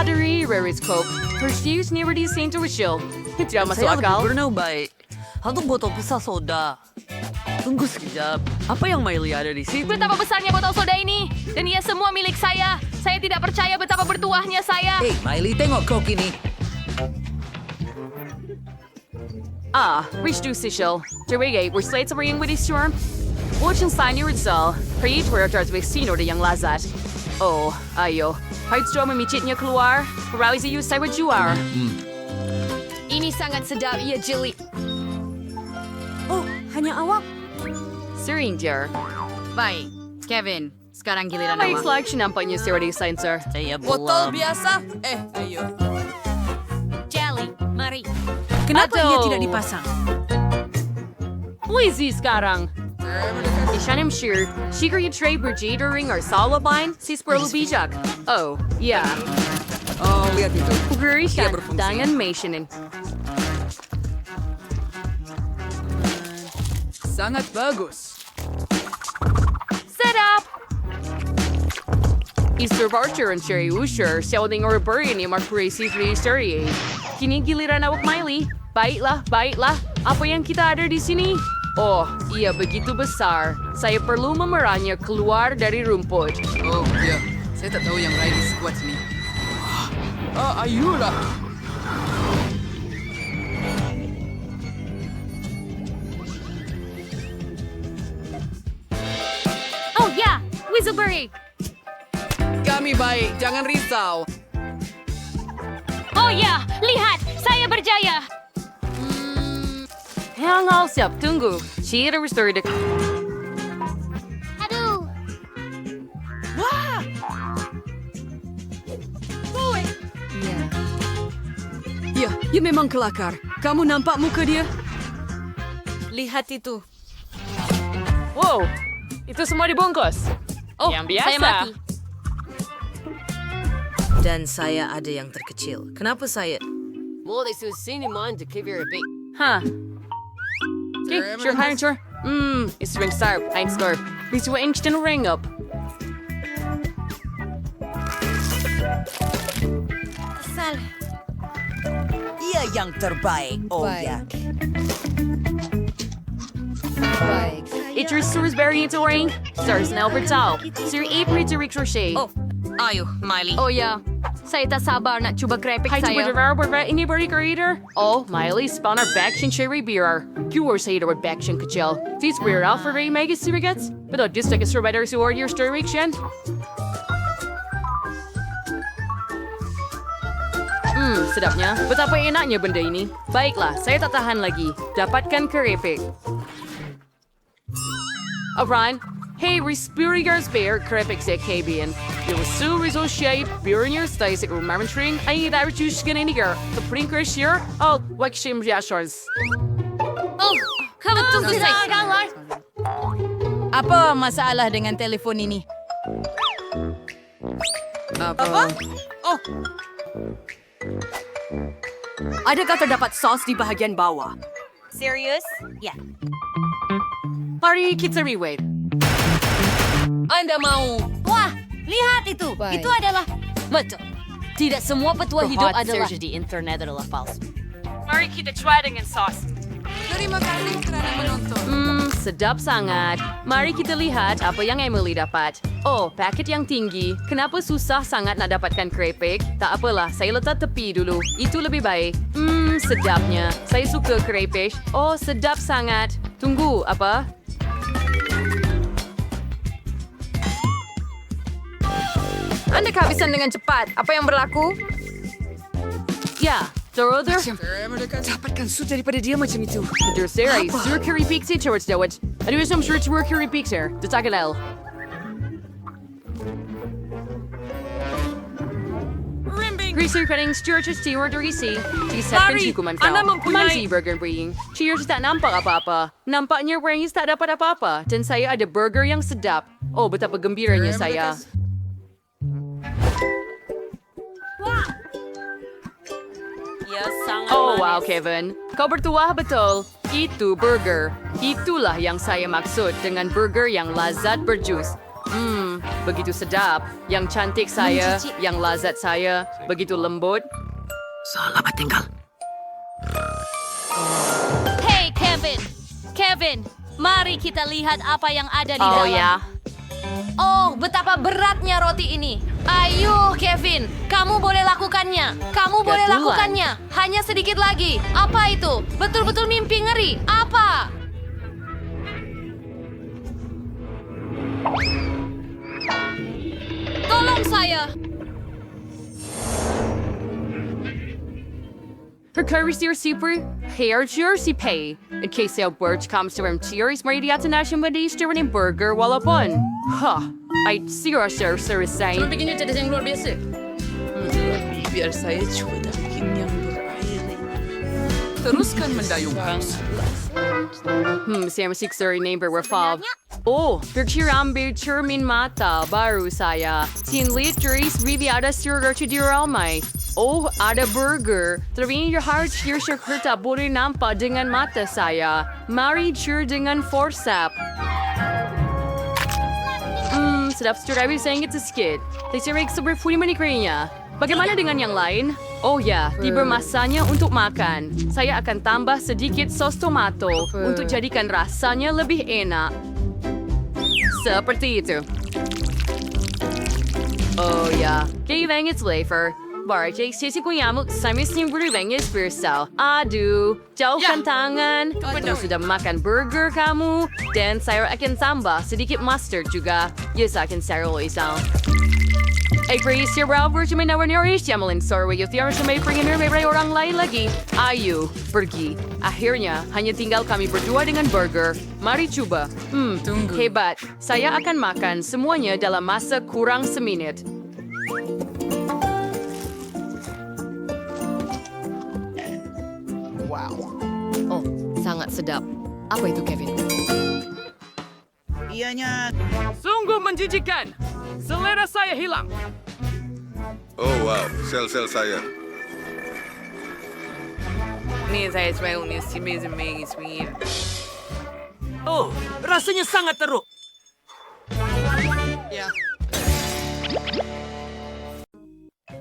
Battery, Reriscope. Perfuse never di Saint Rachel. Tidak masuk Saya akal. lebih pernah baik. Hantu botol besar soda. Tunggu sekejap. Apa yang Miley ada di situ? Betapa besarnya botol soda ini. Dan ia semua milik saya. Saya tidak percaya betapa bertuahnya saya. Hey, Miley, tengok Coke ini. Reach to Sichel. Derege, we're slates over yung with storm. Watch and sign your result. Create where starts with sino de yung lazat. Oh, ayo. Kahit storm mamichit niya keluar. Parawi sa you say what you are. Ini sangat sedap, ia jeli. Oh, hanya awak. Suringer. Baik, Kevin. Sekarang giliran May awak. selection nampak niyo si sensor. Saya Botol belum. biasa? Ayo. Jelly, mari. Kenapa ia Aduh. tidak dipasang? Lazy sekarang. Ishanim sure. Shikar you trade Brigida ring or Salabine? Si Spurlo Bijak. Oh, yeah. Oh, lihat itu. Uguri Dia siya. berfungsi. Dangan mationin. Sangat bagus. Set up! Easter Barcher and Sherry Usher, shouting or burying ni Mark Crazy Free Story. Kinigiliran awak Miley. Baiklah, baiklah. Apa yang kita ada di sini? Oh, ia begitu besar. Saya perlu memerahnya keluar dari rumput. Oh, iya. Saya tak tahu yang lain di squad ini. Ayolah. Oh ya, Whistleberry. Kami baik, jangan risau. Oh ya, lihat, saya berjaya. Hangal siap, tunggu. Cheer restore the... Aduh. Ya, ia memang kelakar. Kamu nampak muka dia? Lihat itu. Wow, itu semua dibungkus. Oh, yang biasa. saya mati. Dan saya ada yang terkecil. Kenapa saya? Hah. Okay, sure, hang sure. It's ring star, ein star. Please do instant ring up. Asal. Ia yang terbaik. Oh ya. It restores berry into ring. Stars now for tau. Sir April to ricochet. Oh, ayo, Miley. Oh ya, saya tak sabar nak cuba krepek Hi to saya. whatever any berry creator. Oh, Miley spawner baction cherry beer. You were say the word baction kachel. These weird alpha ray mega surrogates. But I'll just take a survivor to order your story reaction. Sedapnya. Betapa enaknya benda ini. Baiklah, saya tak tahan lagi. Dapatkan keripik. Alright. Hey, Respirigars Bear, keripik sa Kabian. It was so result shape, beer in your stays at remembering. I need that juice skin in here. The prinker here. Oh, like shim yashars. Oh, kamu tunggu saya. Apa masalah dengan telefon ini? Apa? Oh. Adakah terdapat sos di bahagian bawah? Serius? Ya. Party kita rewait. Anda mau? Wah, lihat itu. Itu adalah... Betul. Tidak semua petua hidup adalah... di internet adalah palsu. Mari kita try dengan sauce. Terima kasih kerana menonton. Sedap sangat. Mari kita lihat apa yang Emily dapat. Oh, paket yang tinggi. Kenapa susah sangat nak dapatkan keripik? Tak apalah, saya letak tepi dulu. Itu lebih baik. Sedapnya. Saya suka keripik. Oh, sedap sangat. Tunggu, apa? Anda kehabisan dengan cepat. Apa yang berlaku? Ya, Doroder. Dapatkan suit daripada dia macam itu. Terserai, sur keripik si George Dawit. Ada some shirts work keripik sir. Detakalel. Greaser cutting George Stewart or isi. Disatkan Mari, hukuman Anda kau. mempunyai- Mansi burger bring. Cheers tak nampak apa-apa. Nampaknya Wangis tak dapat apa-apa. Dan saya ada burger yang sedap. Oh, betapa gembiranya saya. Ya, sangat Oh, manis. wow, Kevin. Kau bertuah betul. Itu burger. Itulah yang saya maksud dengan burger yang lazat berjus. begitu sedap. Yang cantik saya, yang lazat saya, begitu lembut. Selamat tinggal. Hey, Kevin! Kevin, mari kita lihat apa yang ada di Oh dalam. ya, Oh, betapa beratnya roti ini. Ayo, Kevin, kamu boleh lakukannya. Kamu boleh Kebetulan. lakukannya. Hanya sedikit lagi. Apa itu? Betul-betul mimpi ngeri. Apa? Tolong saya. Hercules super, hair jersey pay. In case your birch comes to him cheers, mari dia national medis to running burger walaupun. I serious say. Bikinnya cerdas yang luar biasa. Biar saya coba bikin yang berair. Teruskan mendayung. Saya masih sorry neighbor revolve. Oh, bercirambil cermin mata baru saya. 10 liters really ada sugar di ramai. Oh, ada burger. Tapi harus kerja boleh nampak dengan mata saya. Mari cur dengan forsap. Sedap strawberry saya ingin sedikit. Saya super pudi menikmatinya. Bagaimana dengan yang lain? Oh ya, tiba masanya untuk makan. Saya akan tambah sedikit sos tomato untuk jadikan rasanya lebih enak. Seperti itu. Oh ya, kailangan flavor. Barjay, sisi ko yamuk sa mismong berubahnya spiritual. Aduh, jauhkan tangan. Kalau sudah makan burger kamu, dan saya akan tambah sedikit mustard juga. Yes, akan saya isang. Agree, si Robert cuma nawar-nawaris yamalin sorry yung tiara sa may pringin may orang lain lagi. Ayo, pergi. Akhirnya, hanya tinggal kami berdua dengan burger. Mari coba. Tunggu. Hebat. Saya akan makan semuanya dalam masa kurang seminit. Oh, sangat sedap. Apa itu, Kevin? Sungguh menjijikan. Selera saya hilang. Oh wow, sel-sel saya. Nih saya coba unis sweet. Oh, rasanya sangat teruk.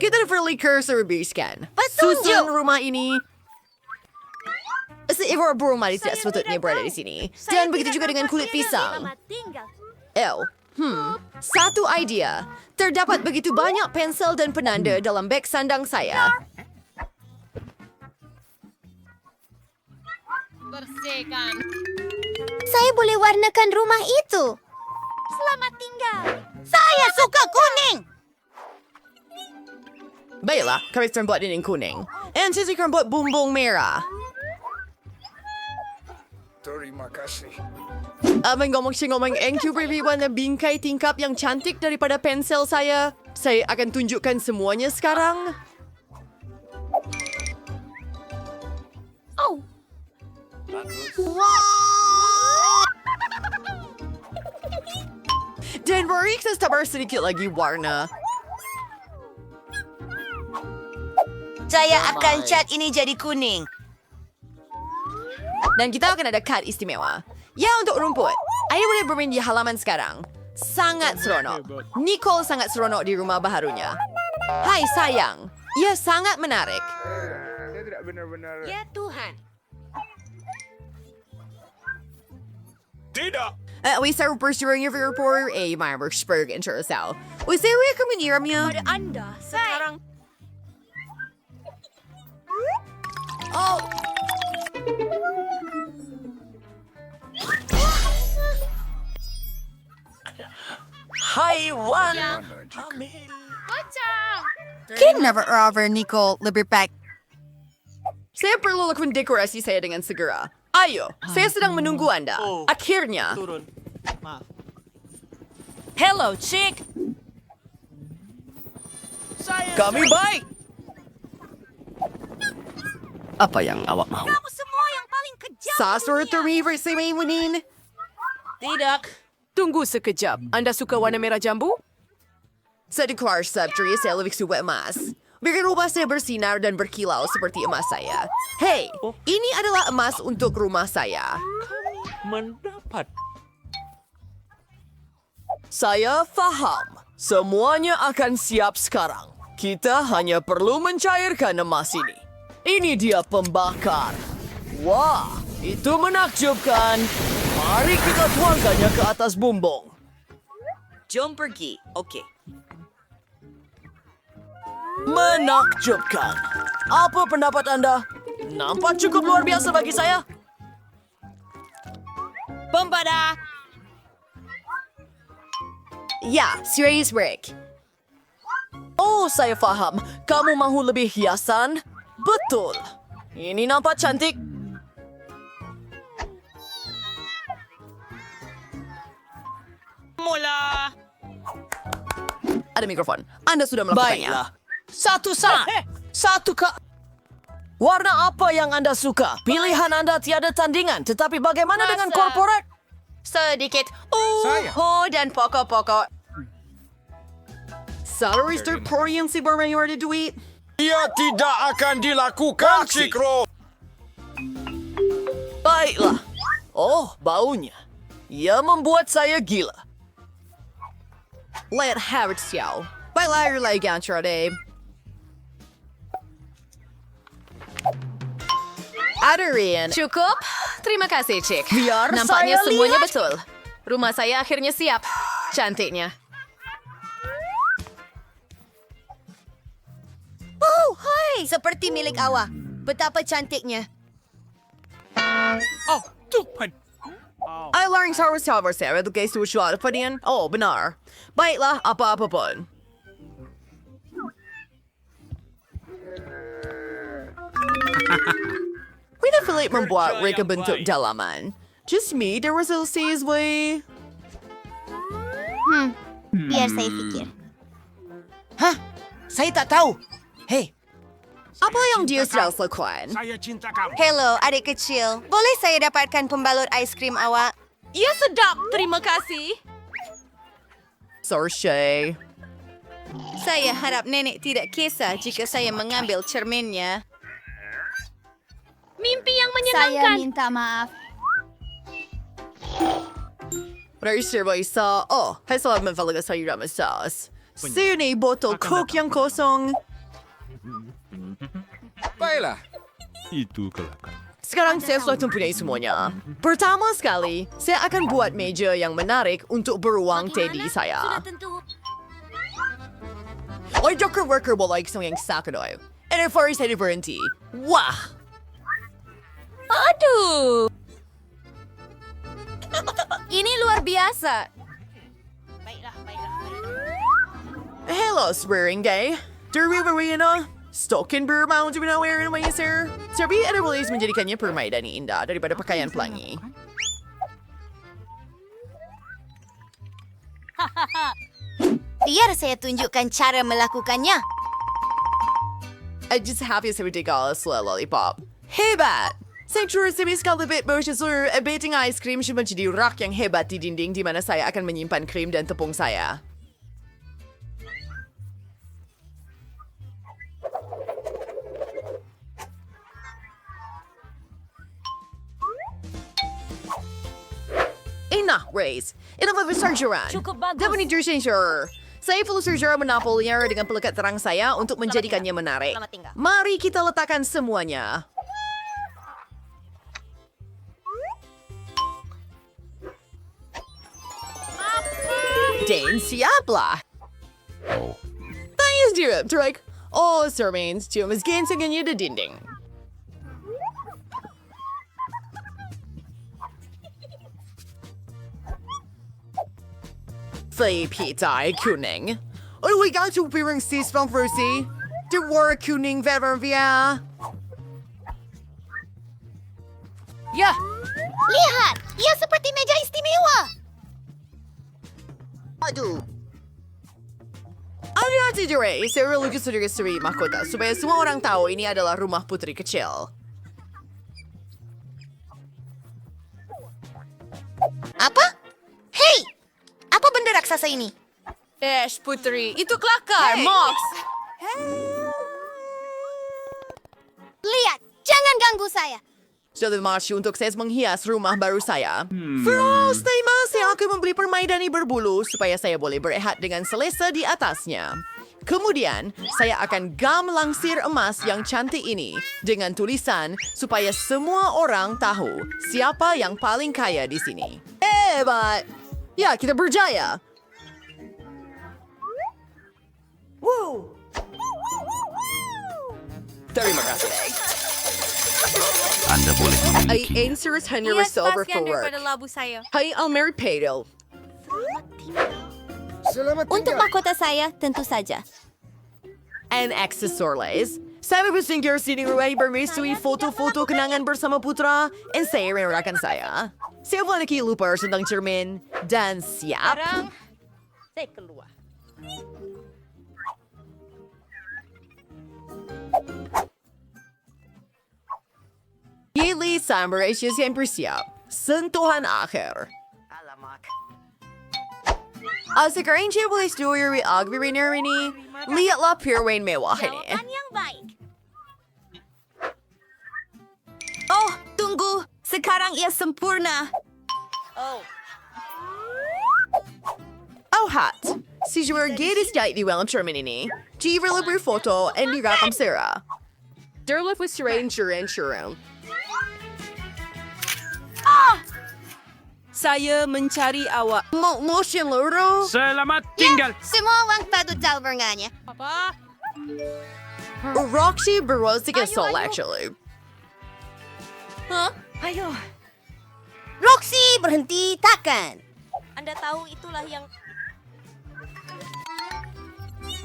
Kita perlu cursor kan? Petunjuk! rumah ini. Seekor burung mati tidak sepatutnya berada di sini. Dan begitu juga dengan kulit pisang. Satu idea. Terdapat begitu banyak pensel dan penanda dalam beg sandang saya. Saya boleh warnakan rumah itu. Selamat tinggal. Saya suka kuning. Baiklah, kami akan buat dinding kuning. And sisi akan buat bumbung merah. Terima kasih. Abang ngomong-ngomong warna bingkai tingkap yang cantik daripada pensel saya. Saya akan tunjukkan semuanya sekarang. Oh. Dan beri kita sabar sedikit lagi warna. Saya akan cat ini jadi kuning. Dan kita akan ada kad istimewa. Ya, untuk rumput. Ayah boleh bermain di halaman sekarang. Sangat seronok. Nicole sangat seronok di rumah baharunya. Hai sayang. Ia sangat menarik. Saya tidak benar-benar. Ya Tuhan. Tidak. We sa pursuing your report, my Marksburg and Curacao. We say recommend niya. Anda sekarang. Oh, Haiwan. Kinnever Nicole, lebih baik. saya perlu lakukan dekorasi saya dengan segera. Ayo, saya sedang menunggu Anda. Akhirnya. Hello, chick. Kami baik. Apa yang awak mau? Kamu semua yang paling kejam. Sasur termiver si Maymunin. Tidak. Tunggu sekejap. Anda suka warna merah jambu? Sa declare subtree, saya lebih suka emas. Biar rumah saya bersinar dan berkilau seperti emas saya. Hey, ini adalah emas untuk rumah saya. Mendapat. Saya faham. Semuanya akan siap sekarang. Kita hanya perlu mencairkan emas ini. Ini dia pembakar. Wah, itu menakjubkan. Mari kita tuangkannya ke atas bumbung. Jom pergi. Okey. Menakjubkan. Apa pendapat Anda? Nampak cukup luar biasa bagi saya. Pempada. Ya, serius break. Oh, saya faham. Kamu mahu lebih hiasan? Betul. Ini nampak cantik. Mula. Ada mikrofon. Anda sudah melakukannya. Baiklah. Satu saat. Satu ke... Warna apa yang Anda suka? Pilihan Anda tiada tandingan. Tetapi bagaimana dengan korporat? Sedikit. Dan pokok-pokok. Salaries terpori yang si bermayor ada duit. Ia tidak akan dilakukan, Cikro. Baiklah. Oh, baunya. Ia membuat saya gila. Let Howard siau. Baiklah, lagi antara deh. Ada Rian. Cukup? Terima kasih, Cik. Biar Nampaknya saya semuanya lihat. betul. Rumah saya akhirnya siap. Cantiknya. Oh, hai! Seperti milik Awa. Betapa cantiknya. Oh, Tuhan. Ay laring sa reservoir saya itu guys suara pa din. Oh, benar. Baiklah, apa-apa pun. Pinapilit membuat mereka bentuk dalaman. Just me, there was a seas way. Biar saya pikir. Hah? Saya tak tahu. Hei, Apa yang dia sedang lakukan? Saya cinta kamu. Hello, adik kecil. Boleh saya dapatkan pembalut ais krim awak? Ya sedap, terima kasih. Sorry. Saya harap nenek tidak kisah jika saya mengambil cerminnya. Mimpi yang Saya minta maaf. Register ba isa? Oh, hay salamat talaga sa iyo masas. Sino botol Coke yang kosong? Baiklah. Sekarang saya sudah mempunyai semuanya. Pertama sekali, saya akan buat meja yang menarik untuk beruang teddy saya. Ay, Dr. Worker will like isang yang sakadoy. And if I say berhenti, wah! Aduh. Ini luar biasa. Hello, swearing day. Derby Marina. Stokin bermau juga wearing my sir. Serbi ada boleh menjadikannya permainan indah daripada pakaian pelangi. Biar saya tunjukkan cara melakukannya. I just happy sa ridiculous lollipop. Hebat! Sanctuary sa miskal lebih bersisur beting ice cream siya menjadi rak yang hebat di dinding di mana saya akan menyimpan krim dan tepung saya. Nah, Race. Ito ba sarjuran? Cukup bagus. Dapat ni Jersey sure. Saya perlu sarjura menapolnya dengan pelekat terang saya untuk menjadikannya menarik. Selamat tinggal. Mari kita letakkan semuanya. Dan siaplah. Tanya direct, Drake. Oh, Sir Mains, cuma gansangannya di dinding. Pitay kuning. Oh, we got to be sis from Frusi. Der war kuning vever via. Ya, Lihat, ia seperti meja istimewa. Aduh. Ano natin dire? Saya lugus sa suri mahkota supaya semua orang tahu ini adalah rumah putri kecil. Apa? Hei! Apa benda raksasa ini? Ash Putri, itu kelakar, Mox. Lihat, jangan ganggu saya. Sudah marchi untuk saya menghias rumah baru saya. Frost, ay masih akan membeli permaidani berbulu supaya saya boleh berehat dengan selesa di atasnya. Kemudian, saya akan gam langsir emas yang cantik ini dengan tulisan supaya semua orang tahu siapa yang paling kaya di sini. Hebat! Ya, kita berjaya. Woo! Terima kasih. Anda boleh Ay, memiliki. answers hanya resolver for work. labu saya. Hai, Almeri Pedal. Untuk mahkota saya, tentu saja. And accessories. Saya bersinggir sini ruang bermisui foto-foto kenangan bersama putra and saya merayakan saya. Saya pun lupa tentang cermin dan siap. Saya keluar. Pilih Samberasius yang bersiap. Sentuhan akhir. Sekarang saya boleh setuju agri-winner ini. Lihatlah pirwain mewah ini. yang baik. Oh, tunggu. Sekarang ia sempurna. Oh, hat. Si jual gadis jahit di dalam cermin ini. Jika lebih foto and dirakam Sarah. Derlef was stranger and sure. Saya mencari awak. Motion loro. Selamat tinggal. Semua uang patut talberngannya. Roxy Barosik Soul actually. Ayo. Roxy, berhenti takkan. Anda tahu itulah yang...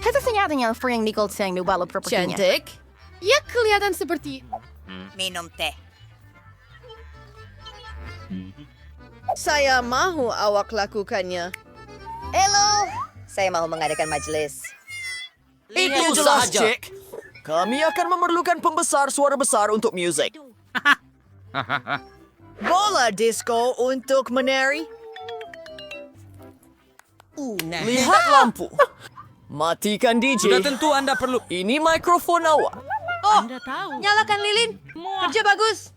Kata senyatanya Frank Nichols yang nubalo propertinya. Cantik. Ya, kelihatan seperti... Minum teh. Saya mahu awak lakukannya. Hello. Saya mau mengadakan majelis. Itu jelas, Jack. Kami akan memerlukan pembesar suara besar untuk musik. Bola disco untuk menari. Lihat lampu. Matikan DJ. Sudah tentu Anda perlu. Ini mikrofon awak. Nyalakan lilin. Kerja bagus.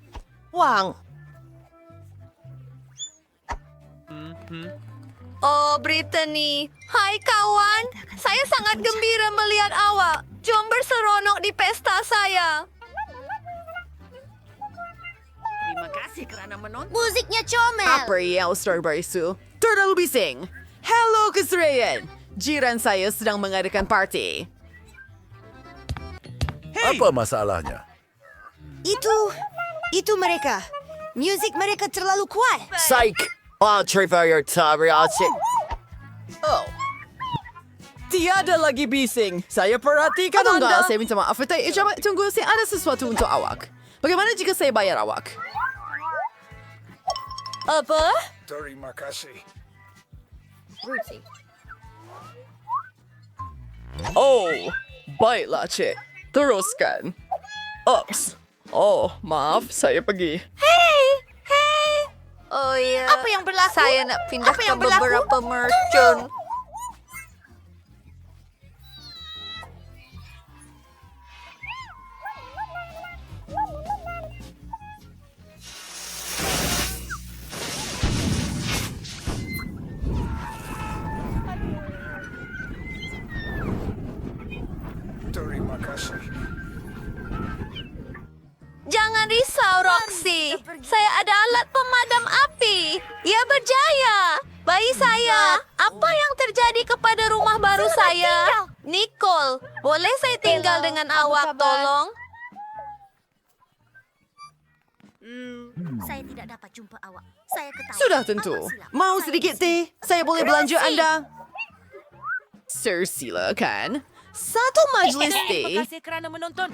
Wang. Oh, Brittany. Hai, kawan. Saya sangat gembira melihat awak. Jom berseronok di pesta saya. Musiknya comel. Apa yang Strawberry Sue? Terlalu bising. Hello, keserian. Jiran saya sedang mengadakan party. Apa masalahnya? Itu mereka. Musik mereka terlalu kuat. Psych. Trevor Tabriachi. Oh. Tiada lagi bising. Saya perhatikan Anda. Saya minta maaf. Coba tunggu, saya ada sesuatu untuk awak. Bagaimana jika saya bayar awak? Apa? Terima kasih. Oh, baiklah, Cik. Teruskan. Ups. Oh, maaf, saya pergi. Oh iya. Apa yang berlaku? Saya nak pindahkan beberapa mercon. Terima kasih. Jangan risau, Roxy. Saya ada alat pemadam api. Ia berjaya. Bayi saya, apa yang terjadi kepada rumah baru saya? Nicole, boleh saya tinggal dengan awak, tolong? Saya tidak dapat jumpa awak. Saya ketawa. Sudah tentu. Mau sedikit teh? Saya boleh belanja Anda? Sir, silakan. Satu majelis teh. Terima kasih kerana menonton.